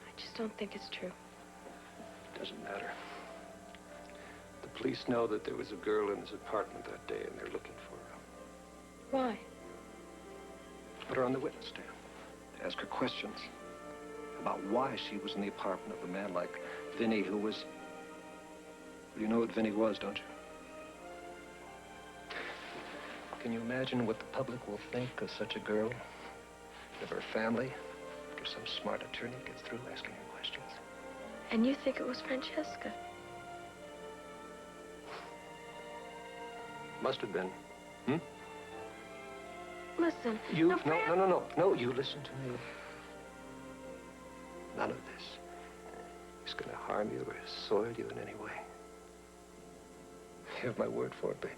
I just don't think it's true. Doesn't matter. The police know that there was a girl in his apartment that day, and they're looking for her. Why? Put her on the witness stand. Ask her questions about why she was in the apartment of a man like Vinny, who was... Well, you know what Vinny was, don't you? Can you imagine what the public will think of such a girl? Of her family? If some smart attorney gets through asking her questions. And you think it was Francesca? Must have been. Hmm? Listen. You... No, you listen to me. None of this is going to harm you or soil you in any way. You have my word for it, baby.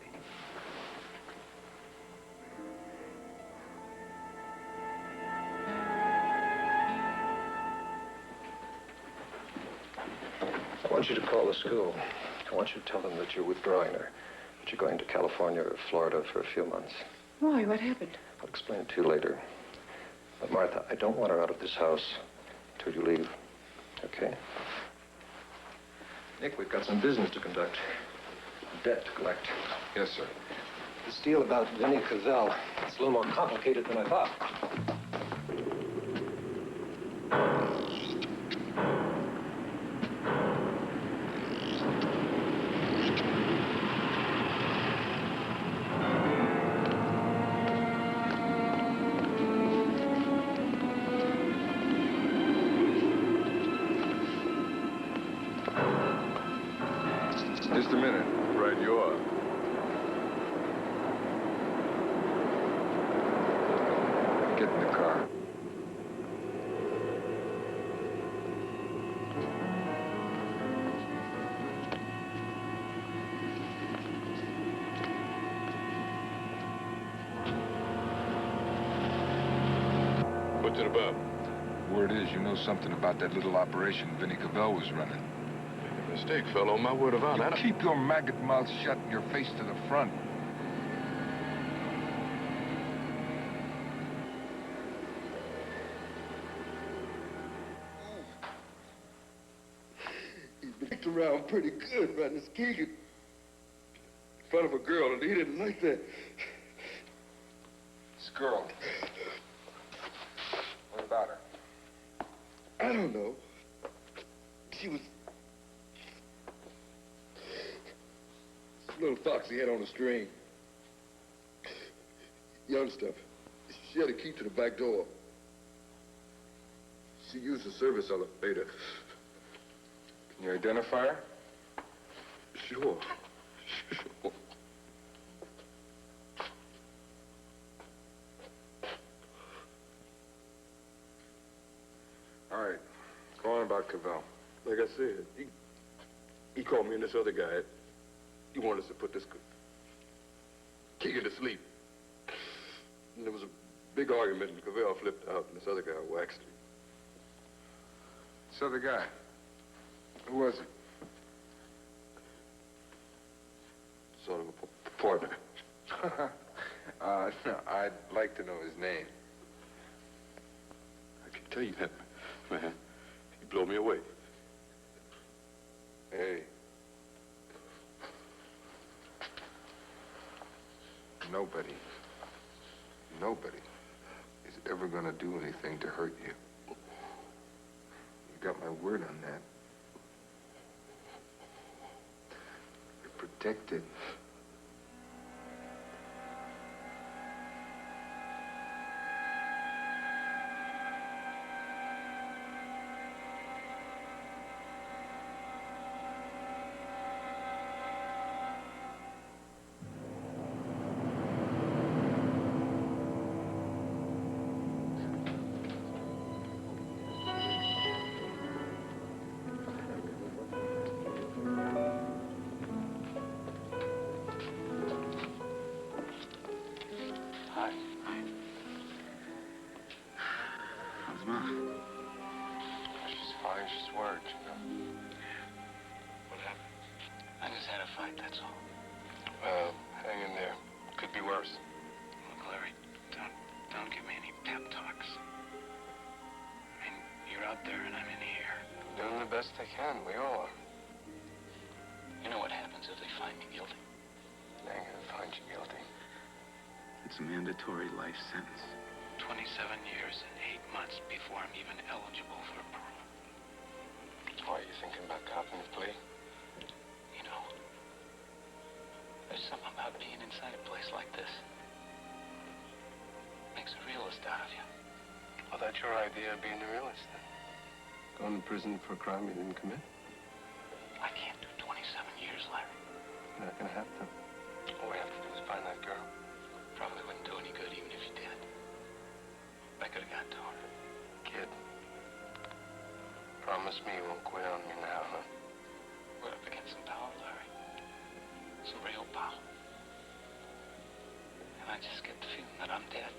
I want you to call the school. I want you to tell them that you're withdrawing her, that you're going to California or Florida for a few months. Why? What happened? I'll explain it to you later. But, Martha, I don't want her out of this house until you leave. Okay? Nick, we've got some business to conduct. A debt to collect. Yes, sir. This deal about Vinny Cavell, it's a little more complicated than I thought. Just a minute. Right you are. Get in the car. What's it about? Word is you know something about that little operation Vinny Cavell was running. Mistake, fellow. My word of honor. You keep your maggot mouth shut and your face to the front. He's been kicked around pretty good running this Keegan in front of a girl, and he didn't like that. This girl. What about her? I don't know. She was... little foxy head on a string. Young stuff. She had a key to the back door. She used the service elevator. Can you identify her? Sure. Sure. All right. Go on about Cavell. Like I said, he called me and this other guy. He wanted us to put this Keegan to sleep. And there was a big argument, and Cavell flipped out, and this other guy waxed him. This other guy, who was it? Sort of a partner. No, I'd like to know his name. I can tell you that, man. He blew me away. Hey. Nobody is ever gonna do anything to hurt you. You got my word on that. You're protected. How's Mom? She's fine, she's worried, you know. What happened? I just had a fight, that's all. Well, hang in there. Could be worse. Look, Larry, don't give me any pep talks. I mean, you're out there and I'm in here. Doing the best I can. We all are. You know what happens if they find me guilty? They ain't gonna find you guilty. It's a mandatory life sentence. 27 years and 8 months before I'm even eligible for parole. Why are you thinking about copping the plea? You know, there's something about being inside a place like this. Makes a realist out of you. Well, that's your idea of being a realist, then. Going to prison for a crime you didn't commit? I can't do 27 years, Larry. You're not gonna have to. All we have to do is find that girl. Probably wouldn't do any good even if you did. I could have got to her. Kid, promise me you won't quit on me now, huh? We're up against some power, Larry. Some real power. And I just get the feeling that I'm dead.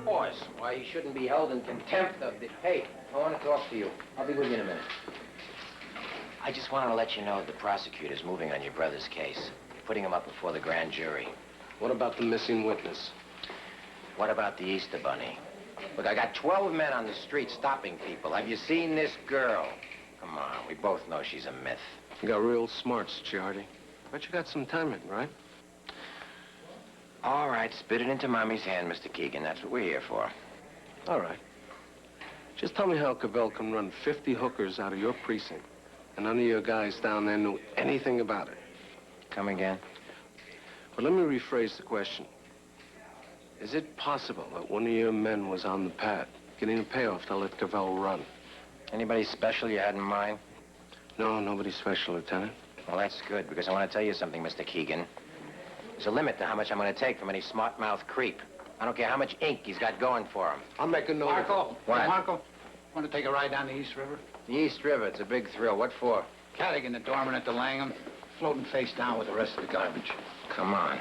Boys, why you shouldn't be held in contempt of the... Hey, I want to talk to you. I'll be with you in a minute. I just wanted to let you know the prosecutor's moving on your brother's case, putting him up before the grand jury. What about the missing witness? What about the Easter Bunny? Look, I got 12 men on the street stopping people. Have you seen this girl? Come on, we both know she's a myth. You got real smarts, Giardi. Bet you got some timing, right? All right, spit it into Mommy's hand, Mr. Keegan. That's what we're here for. All right. Just tell me how Cavell can run 50 hookers out of your precinct, and none of your guys down there knew anything about it. Come again? Well, let me rephrase the question. Is it possible that one of your men was on the pad, getting a payoff to let Cavell run? Anybody special you had in mind? No, nobody special, Lieutenant. Well, that's good, because I want to tell you something, Mr. Keegan. There's a limit to how much I'm going to take from any smart-mouthed creep. I don't care how much ink he's got going for him. I'll make a note. Marco. What? Hey, Marco, want to take a ride down the East River? The East River, it's a big thrill. What for? Cadigan, the doorman at the Langham, floating face down with the rest of the garbage. Come on.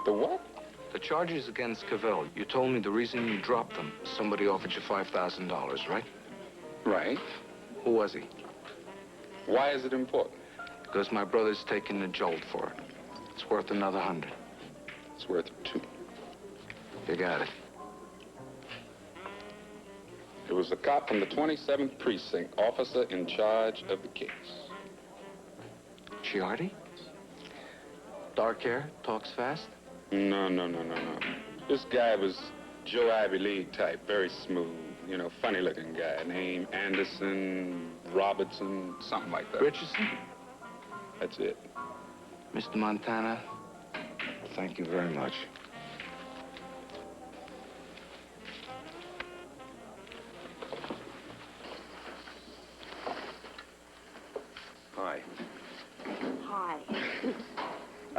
The what? The charges against Cavell. You told me the reason you dropped them, somebody offered you $5,000, right? Right. Who was he? Why is it important? Because my brother's taking the jolt for it. It's worth another 100. It's worth 2. You got it. It was a cop from the 27th Precinct, officer in charge of the case. Giardi? Dark hair, talks fast? No. This guy was Joe Ivy League type, very smooth, you know, funny-looking guy. Name Anderson, Robertson, something like that. Richardson? That's it. Mr. Montana, thank you very much.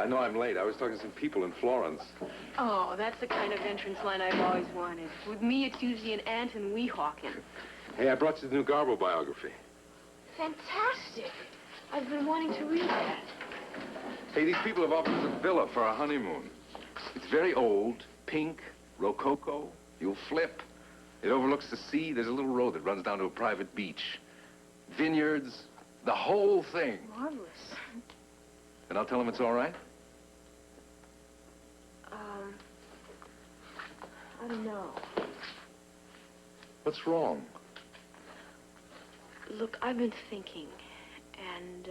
I know I'm late. I was talking to some people in Florence. Oh, that's the kind of entrance line I've always wanted. With me, it's usually an aunt and Weehawken. Hey, I brought you the new Garbo biography. Fantastic. I've been wanting to read that. Hey, these people have offered us a villa for our honeymoon. It's very old, pink, rococo. You'll flip. It overlooks the sea. There's a little road that runs down to a private beach. Vineyards, the whole thing. Marvelous. And I'll tell them it's all right? I don't know. What's wrong? Look, I've been thinking, and,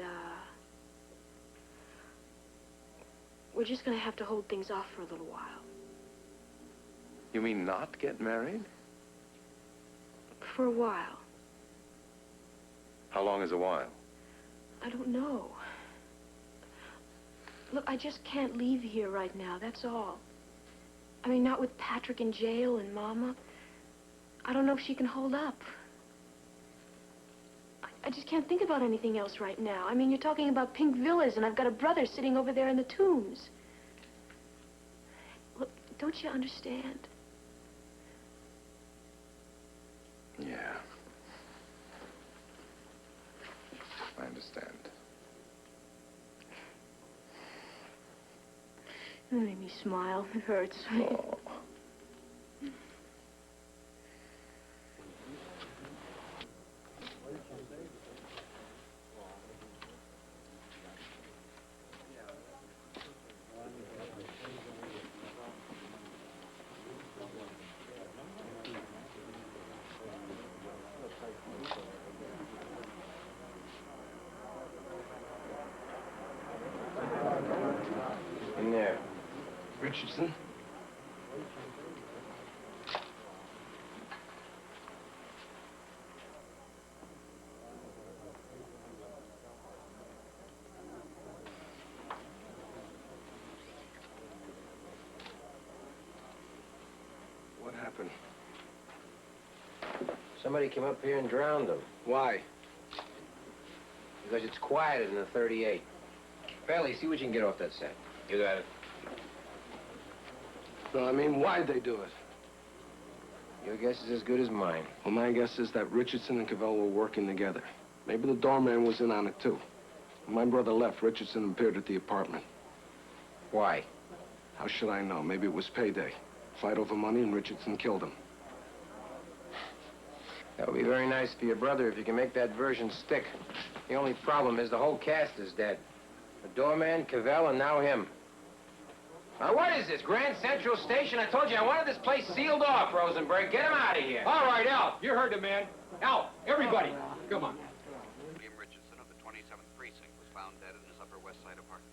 we're just gonna have to hold things off for a little while. You mean not get married? For a while. How long is a while? I don't know. Look, I just can't leave here right now, that's all. I mean, not with Patrick in jail and Mama. I don't know if she can hold up. I just can't think about anything else right now. I mean, you're talking about pink villas, and I've got a brother sitting over there in the tombs. Look, don't you understand? Yeah. I understand. It made me smile. It hurts. Oh. In there. Richardson? What happened? Somebody came up here and drowned him. Why? Because it's quieter than the 38. Bailey, see what you can get off that set. You got it. No, I mean, why'd they do it? Your guess is as good as mine. Well, my guess is that Richardson and Cavell were working together. Maybe the doorman was in on it, too. When my brother left, Richardson appeared at the apartment. Why? How should I know? Maybe it was payday. Fight over money, and Richardson killed him. That would be very nice for your brother if you can make that version stick. The only problem is the whole cast is dead. The doorman, Cavell, and now him. Now, what is this, Grand Central Station? I told you I wanted this place sealed off, Rosenberg. Get him out of here. All right, Al, you heard the man. Al, everybody, come on. William Richardson of the 27th Precinct was found dead in his Upper West Side apartment.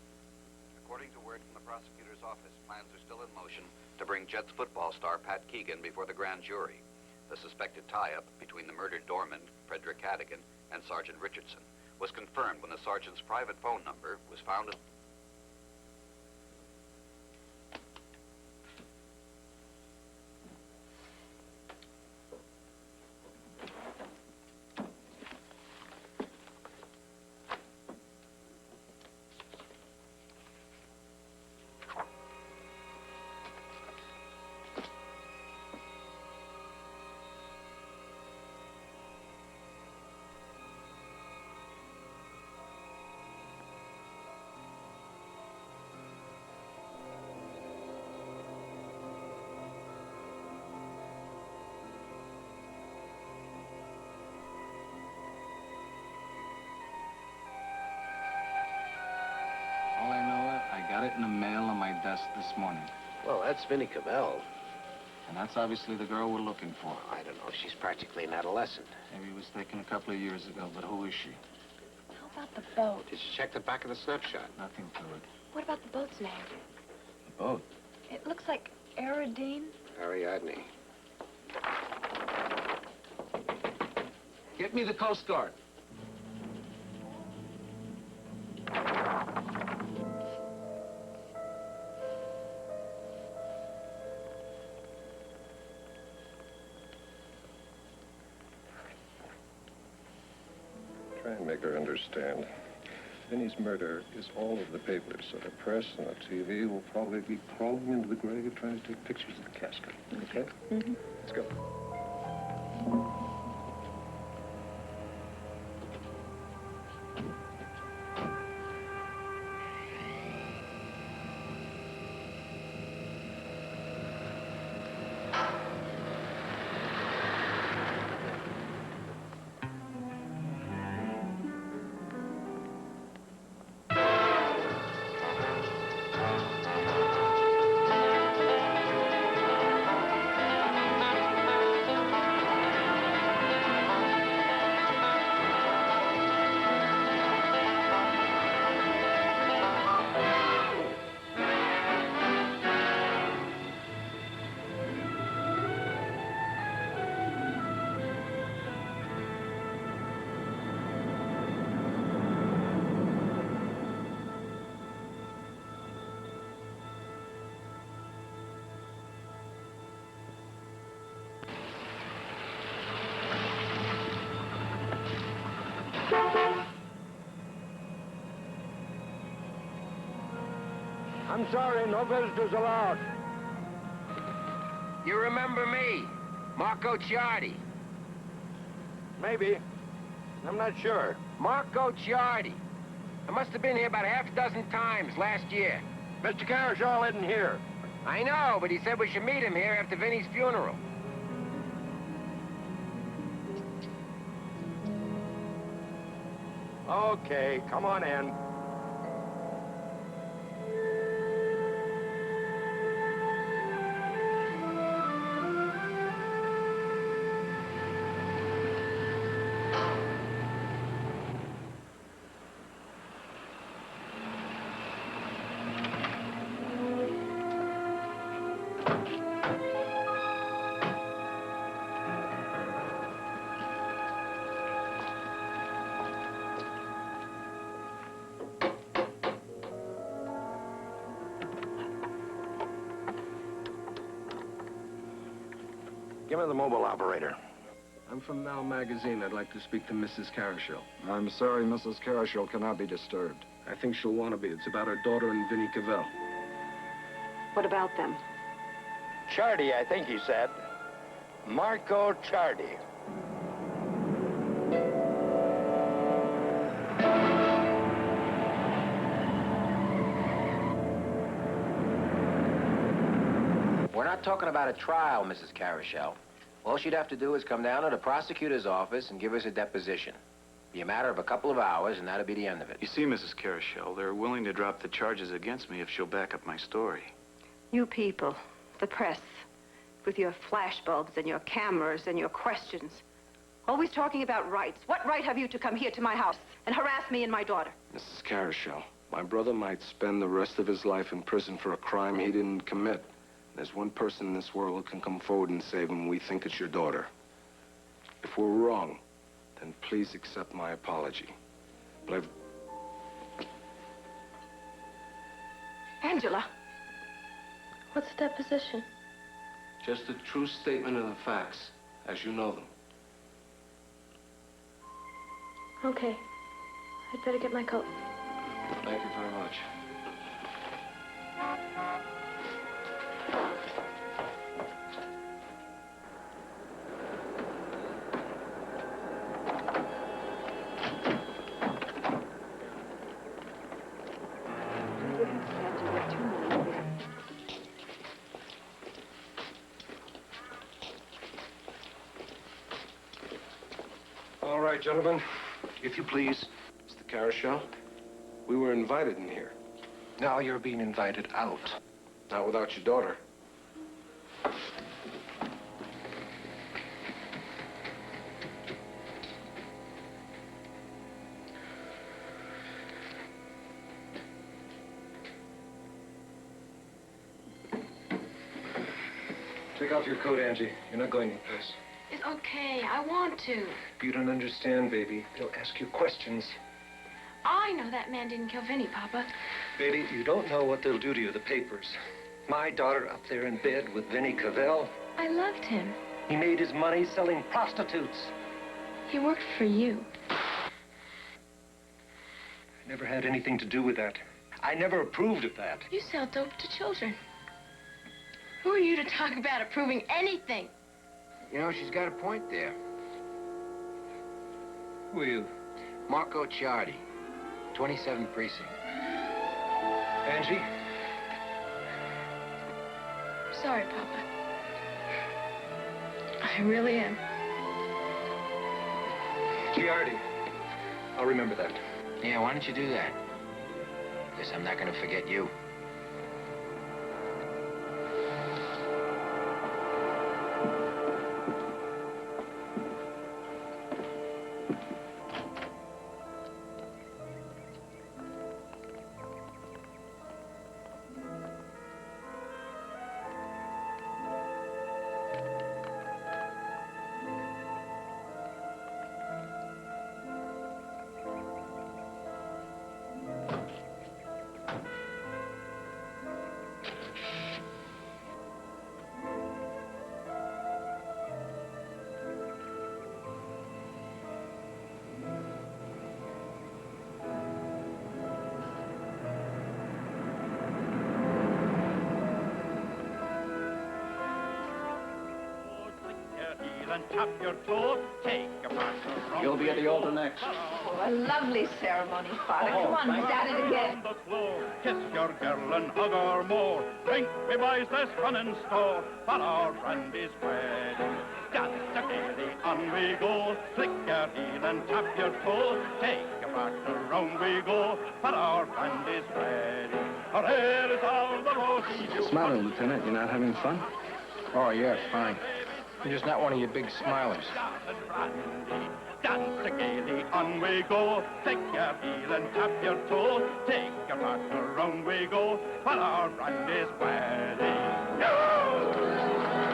According to word from the prosecutor's office, plans are still in motion to bring Jets football star Pat Keegan before the grand jury. The suspected tie-up between the murdered doorman, Frederick Cadigan, and Sergeant Richardson was confirmed when the sergeant's private phone number was found at... All I know is I got it in the mail on my desk this morning. Well, that's Vinnie Cavell. And that's obviously the girl we're looking for. I don't know. She's practically an adolescent. Maybe it was taken a couple of years ago, but who is she? How about the boat? Did you check the back of the snapshot? Nothing to it. What about the boat's name? The boat? It looks like Aerodine. Ariadne. Get me the Coast Guard. Try and make her understand. Vinny's murder is all over the papers, so the press and the TV will probably be crawling into the grave trying to take pictures of the casket. Okay? Mm-hmm. Let's go. I'm sorry, no visitors allowed. You remember me, Marco Ciardi? Maybe. I'm not sure. Marco Ciardi. I must have been here about half a dozen times last year. Mr. Carashall isn't here. I know, but he said we should meet him here after Vinny's funeral. Okay, come on in. Give me the mobile operator. I'm from Now Magazine. I'd like to speak to Mrs. Carashall. I'm sorry, Mrs. Carashall cannot be disturbed. I think she'll want to be. It's about her daughter and Vinny Cavell. What about them? Ciardi, I think he said. Marco Ciardi. We're not talking about a trial, Mrs. Carashall. All she'd have to do is come down to the prosecutor's office and give us a deposition. Be a matter of a couple of hours, and that'll be the end of it. You see, Mrs. Carashall, they're willing to drop the charges against me if she'll back up my story. You people, the press, with your flashbulbs and your cameras and your questions, always talking about rights. What right have you to come here to my house and harass me and my daughter? Mrs. Carashall, my brother might spend the rest of his life in prison for a crime he didn't commit. There's one person in this world who can come forward and save him. We think it's your daughter. If we're wrong, then please accept my apology. But Angela. What's the deposition? just a true statement of the facts, as you know them. Okay. I'd better get my coat. Thank you very much. All right, gentlemen, if you please. Mr. Carashall, we were invited in here. Now you're being invited out. Not without your daughter. Take off your coat, Angie. You're not going anyplace. It's okay. I want to. You don't understand, baby. They'll ask you questions. I know that man didn't kill Vinny, Papa. Baby, you don't know what they'll do to you, the papers. My daughter up there in bed with Vinny Cavell. I loved him. He made his money selling prostitutes. He worked for you. Never had anything to do with that. I never approved of that. You sell dope to children. Who are you to talk about approving anything? You know, she's got a point there. Who are you? Marco Ciardi, 27th Precinct. Angie? Sorry, Papa. I really am. Ciardi. I'll remember that. Yeah, why don't you do that? Guess I'm not gonna forget you. Tap your toe, take a pass around. You'll be at the altar next. Oh, a lovely ceremony, Father. Come on, we've got it again. Kiss your girl and hug her more. Drink, me boys, let's run and store. For our friend is wedding. Dance a gaily, on we go. Flick your heel and tap your toe. Take a pass around we go. For our friend is wedding. Our hair is all the rosy hue. Smiling, Lieutenant. You're not having fun? Oh, yeah, fine. I'm just not one of your big smilers. Dance a gaily, on we go. Flick your heel and tap your toe. Take a pass around we go. For our friend is wedding.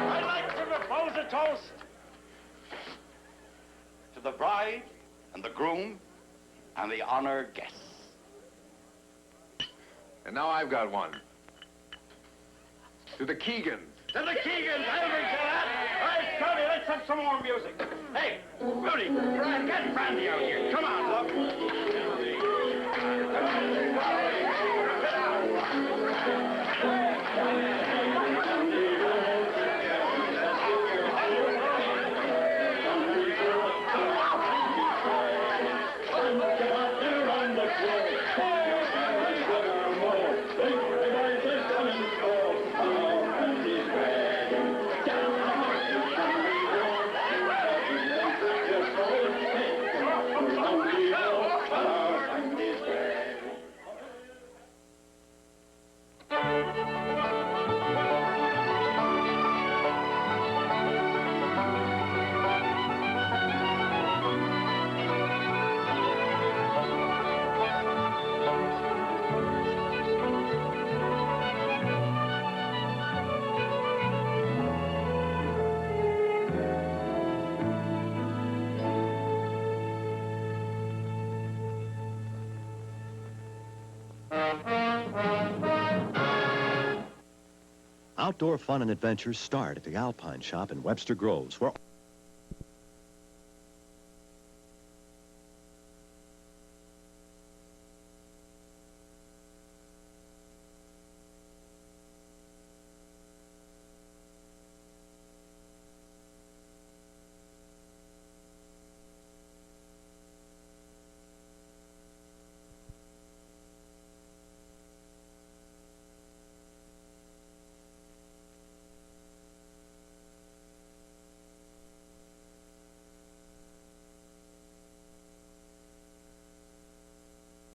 I'd like to propose a toast to the bride and the groom and the honored guests. And now I've got one. To the Keegans. To the Keegans, I'll drink to that. All right, Tony, let's have some more music. Hey, Rudy, get Brandy out here. Come on, love. Outdoor fun and adventures start at the Alpine Shop in Webster Groves, where